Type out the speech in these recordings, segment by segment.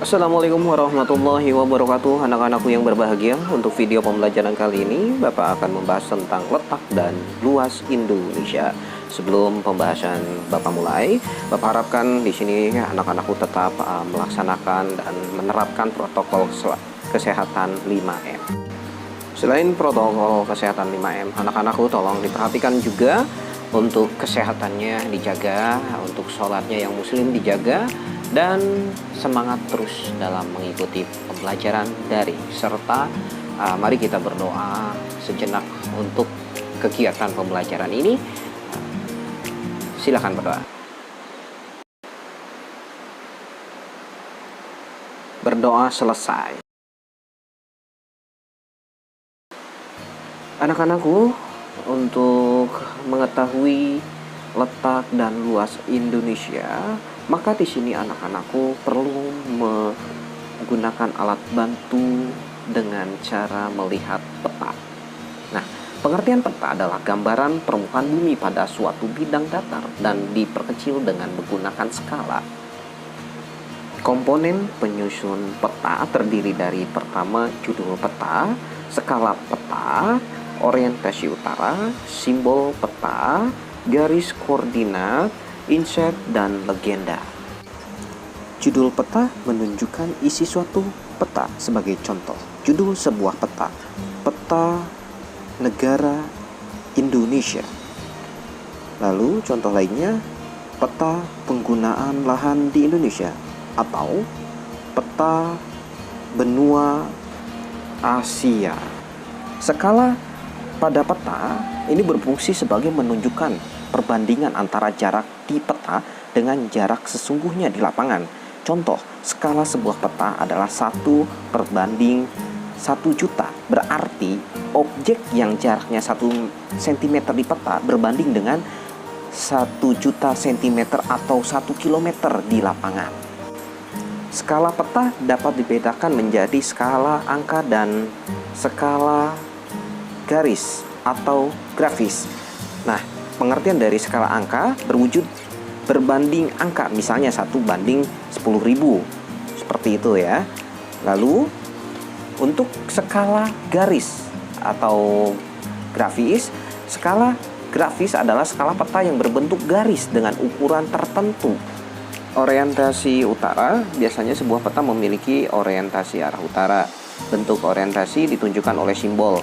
Assalamualaikum warahmatullahi wabarakatuh. Anak-anakku yang berbahagia, untuk video pembelajaran kali ini Bapak akan membahas tentang letak dan luas Indonesia. Sebelum pembahasan Bapak mulai, Bapak harapkan di sini anak-anakku tetap melaksanakan dan menerapkan protokol kesehatan 5M. Selain protokol kesehatan 5M, anak-anakku tolong diperhatikan juga untuk kesehatannya dijaga, untuk sholatnya yang muslim dijaga, dan semangat terus dalam mengikuti pembelajaran daring. Serta mari kita berdoa sejenak untuk kegiatan pembelajaran ini. Silakan berdoa. Berdoa selesai. Anak-anakku, untuk mengetahui letak dan luas Indonesia, maka di sini anak-anakku perlu menggunakan alat bantu dengan cara melihat peta. Nah, pengertian peta adalah gambaran permukaan bumi pada suatu bidang datar dan diperkecil dengan menggunakan skala. Komponen penyusun peta terdiri dari pertama judul peta, skala peta, orientasi utara, simbol peta, garis koordinat, inset, dan legenda. Judul peta menunjukkan isi suatu peta. Sebagai contoh, judul sebuah peta, peta negara Indonesia. Lalu contoh lainnya, peta penggunaan lahan di Indonesia, atau peta benua Asia. Skala pada peta ini berfungsi sebagai menunjukkan perbandingan antara jarak di peta dengan jarak sesungguhnya di lapangan. Contoh, skala sebuah peta adalah 1/1.000.000. Berarti objek yang jaraknya 1 cm di peta berbanding dengan 1.000.000 cm atau 1 km di lapangan. Skala peta dapat dibedakan menjadi skala angka dan skala garis atau grafis. Nah, pengertian dari skala angka berwujud berbanding angka, misalnya 1/10.000, seperti itu ya. Lalu untuk skala garis atau grafis, skala grafis adalah skala peta yang berbentuk garis dengan ukuran tertentu. Orientasi utara, biasanya sebuah peta memiliki orientasi arah utara. Bentuk orientasi ditunjukkan oleh simbol,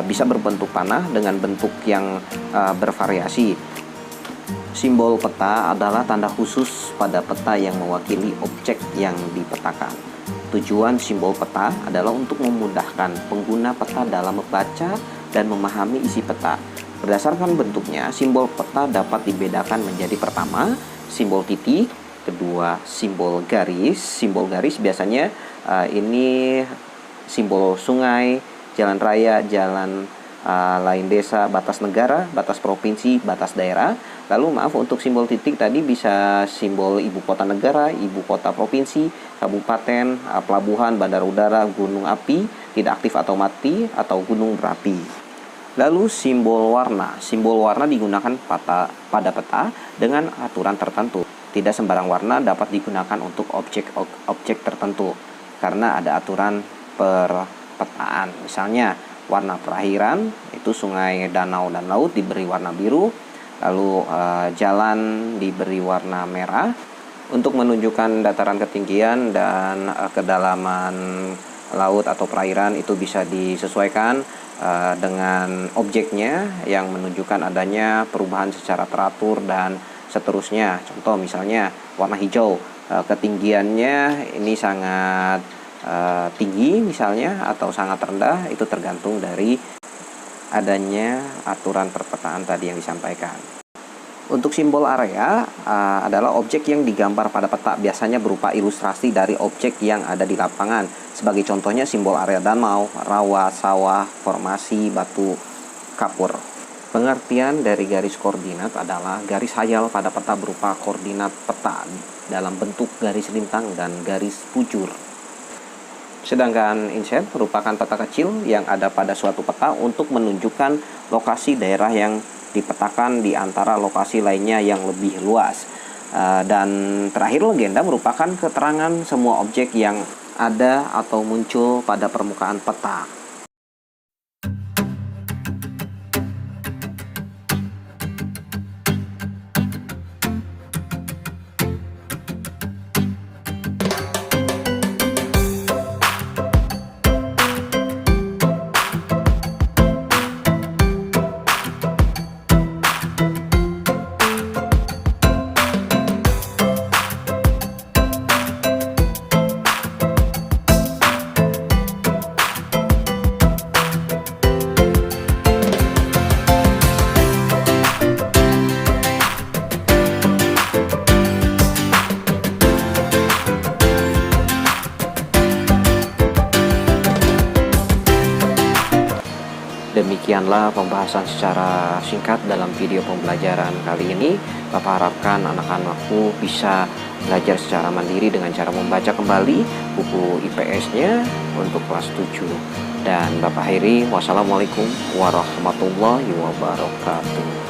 bisa berbentuk panah dengan bentuk yang bervariasi. Simbol peta adalah tanda khusus pada peta yang mewakili objek yang dipetakan. Tujuan simbol peta adalah untuk memudahkan pengguna peta dalam membaca dan memahami isi peta. Berdasarkan bentuknya, simbol peta dapat dibedakan menjadi pertama, simbol titik, kedua, simbol garis. Simbol garis biasanya ini simbol sungai, jalan raya, jalan lain desa, batas negara, batas provinsi, batas daerah. Lalu untuk simbol titik tadi bisa simbol ibu kota negara, ibu kota provinsi, kabupaten, pelabuhan, bandara udara, gunung api, tidak aktif atau mati, atau gunung berapi. Lalu simbol warna. Simbol warna digunakan pada peta dengan aturan tertentu. Tidak sembarang warna dapat digunakan untuk objek tertentu karena ada aturan perpetaan. Misalnya warna perairan itu sungai, danau, dan laut diberi warna biru. Lalu jalan diberi warna merah. Untuk menunjukkan dataran ketinggian dan kedalaman laut atau perairan itu bisa disesuaikan dengan objeknya yang menunjukkan adanya perubahan secara teratur dan seterusnya. Contoh misalnya warna hijau, ketinggiannya ini sangat tinggi misalnya atau sangat rendah, itu tergantung dari adanya aturan perpetaan tadi yang disampaikan. Untuk simbol area adalah objek yang digambar pada peta, biasanya berupa ilustrasi dari objek yang ada di lapangan. Sebagai contohnya simbol area danau, rawa, sawah, formasi, batu kapur. Pengertian dari garis koordinat adalah garis hayal pada peta berupa koordinat peta dalam bentuk garis lintang dan garis bujur. Sedangkan inset merupakan peta kecil yang ada pada suatu peta untuk menunjukkan lokasi daerah yang dipetakan di antara lokasi lainnya yang lebih luas. Dan terakhir, legenda merupakan keterangan semua objek yang ada atau muncul pada permukaan peta. Demikianlah pembahasan secara singkat dalam video pembelajaran kali ini. Bapak harapkan anak-anakku bisa belajar secara mandiri dengan cara membaca kembali buku IPS-nya untuk kelas 7. Dan Bapak akhiri, wassalamualaikum warahmatullahi wabarakatuh.